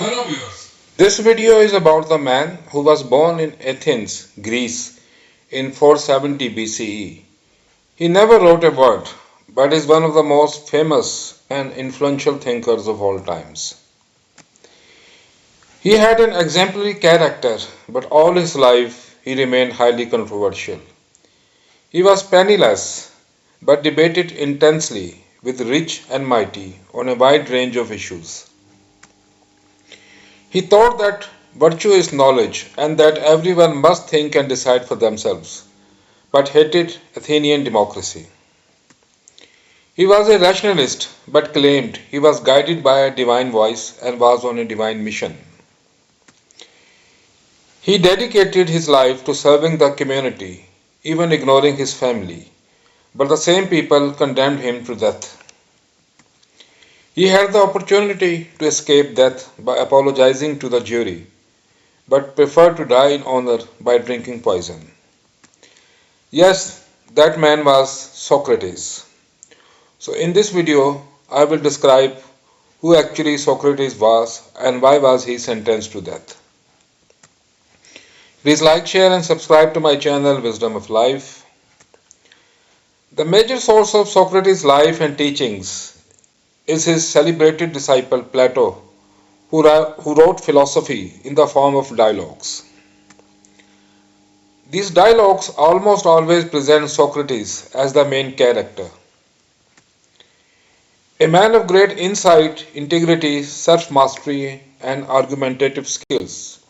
Hello viewers. This video is about the man who was born in Athens, Greece in 470 BCE. He never wrote a word, but is one of the most famous and influential thinkers of all times. He had an exemplary character, but all his life he remained highly controversial. He was penniless, but debated intensely with rich and mighty on a wide range of issues. He thought that virtue is knowledge and that everyone must think and decide for themselves, but hated Athenian democracy. He was a rationalist but claimed he was guided by a divine voice and was on a divine mission. He dedicated his life to serving the community, even ignoring his family, but the same people condemned him to death. He had the opportunity to escape death by apologizing to the jury, but preferred to die in honor by drinking poison. Yes, that man was Socrates. So in this video, I will describe who actually Socrates was and why was he sentenced to death. Please like, share and subscribe to my channel Wisdom of Life. The major source of Socrates' life and teachings is his celebrated disciple Plato, who wrote philosophy in the form of dialogues. These dialogues almost always present Socrates as the main character. A man of great insight, integrity, self mastery, and argumentative skills.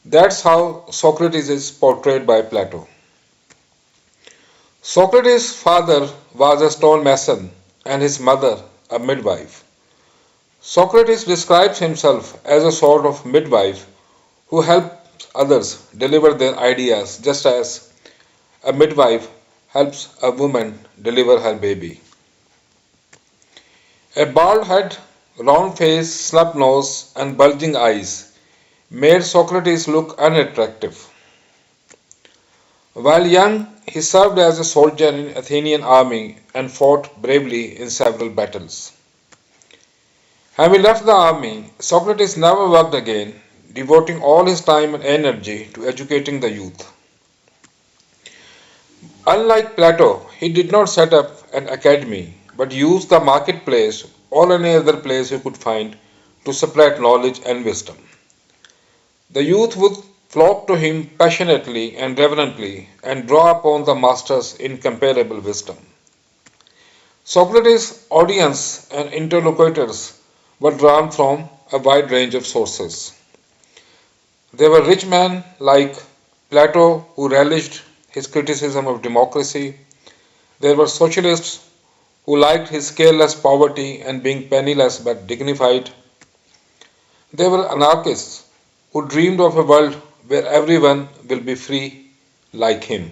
That's how Socrates is portrayed by Plato. Socrates' father was a stonemason and his mother a midwife. Socrates describes himself as a sort of midwife who helps others deliver their ideas just as a midwife helps a woman deliver her baby. A bald head, round face, snub nose, and bulging eyes made Socrates look unattractive. While young, he served as a soldier in Athenian army and fought bravely in several battles. Having left the army, Socrates never worked again, devoting all his time and energy to educating the youth. Unlike Plato, he did not set up an academy, but used the marketplace or any other place he could find to spread knowledge and wisdom. The youth would flock to him passionately and reverently and draw upon the master's incomparable wisdom. Socrates' audience and interlocutors were drawn from a wide range of sources. There were rich men like Plato who relished his criticism of democracy. There were socialists who liked his careless poverty and being penniless but dignified. There were anarchists who dreamed of a world where everyone will be free like him.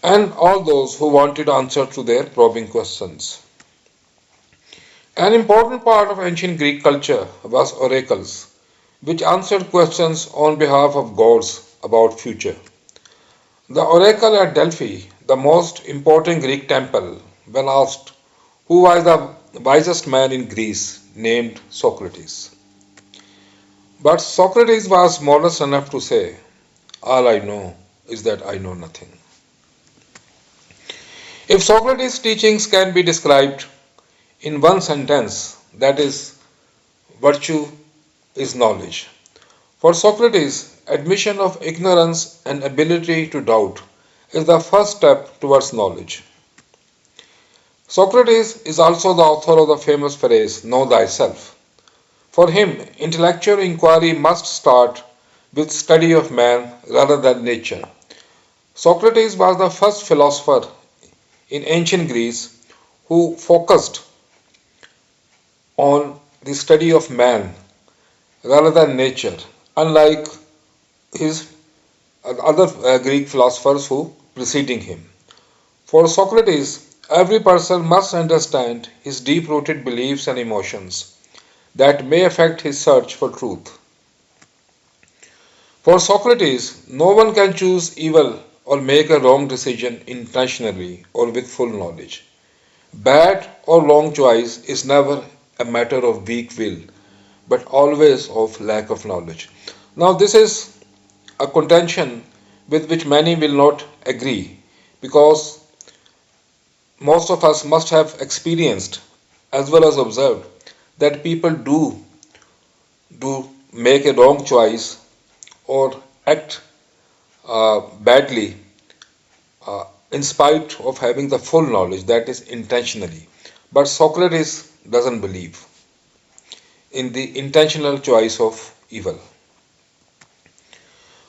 And all those who wanted answers to their probing questions. An important part of ancient Greek culture was oracles, which answered questions on behalf of gods about future. The oracle at Delphi, the most important Greek temple, when asked who was the wisest man in Greece, named Socrates. But Socrates was modest enough to say, "All I know is that I know nothing." If Socrates' teachings can be described in one sentence, that is, virtue is knowledge. For Socrates, admission of ignorance and ability to doubt is the first step towards knowledge. Socrates is also the author of the famous phrase, "Know thyself." For him, intellectual inquiry must start with study of man rather than nature. Socrates was the first philosopher in ancient Greece who focused on the study of man rather than nature, unlike his other Greek philosophers who preceding him. For Socrates, every person must understand his deep-rooted beliefs and emotions that may affect his search for truth. For Socrates, no one can choose evil or make a wrong decision intentionally or with full knowledge. Bad or wrong choice is never a matter of weak will, but always of lack of knowledge. Now, this is a contention with which many will not agree because most of us must have experienced as well as observed that people do make a wrong choice or act badly in spite of having the full knowledge, that is intentionally. But Socrates doesn't believe in the intentional choice of evil.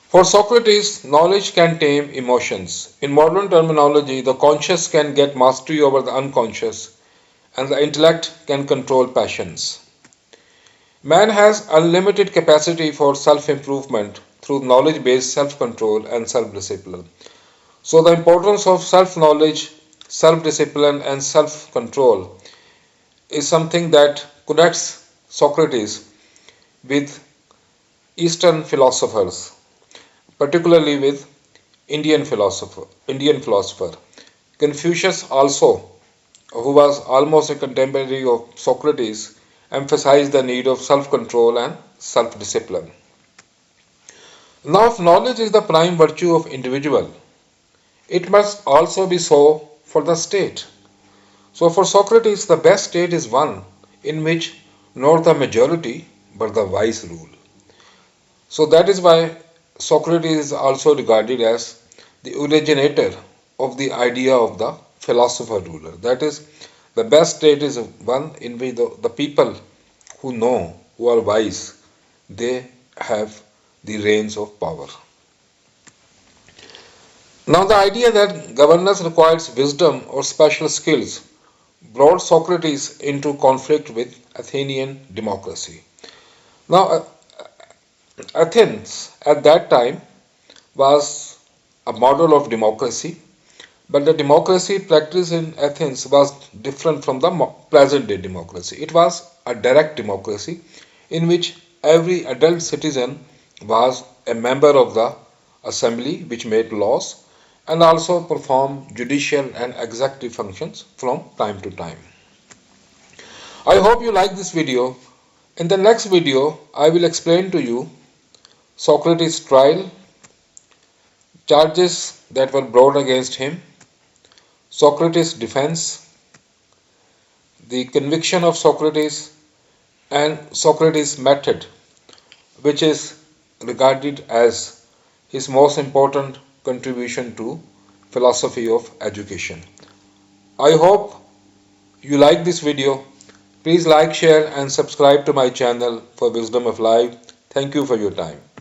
For Socrates, knowledge can tame emotions. In modern terminology, the conscious can get mastery over the unconscious, and the intellect can control passions. Man has unlimited capacity for self improvement through knowledge based self control and self discipline. So, the importance of self knowledge, self discipline, and self control is something that connects Socrates with Eastern philosophers, particularly with Indian philosopher. Confucius also, who was almost a contemporary of Socrates, emphasized the need of self-control and self-discipline. Now, if knowledge is the prime virtue of individual, it must also be so for the state. So for Socrates, the best state is one in which not the majority but the wise rule. So that is why Socrates is also regarded as the originator of the idea of the philosopher ruler. That is, the best state is one in which the people who know, who are wise, they have the reins of power. Now, the idea that governance requires wisdom or special skills brought Socrates into conflict with Athenian democracy. Now, Athens at that time was a model of democracy, but the democracy practiced in Athens was different from the present day democracy. It was a direct democracy in which every adult citizen was a member of the assembly which made laws and also performed judicial and executive functions from time to time. I hope you like this video. In the next video, I will explain to you Socrates' trial, charges that were brought against him, Socrates' defense, the conviction of Socrates, and Socrates' method, which is regarded as his most important contribution to philosophy of education. I hope you like this video. Please like, share, and subscribe to my channel for Wisdom of Life. Thank you for your time.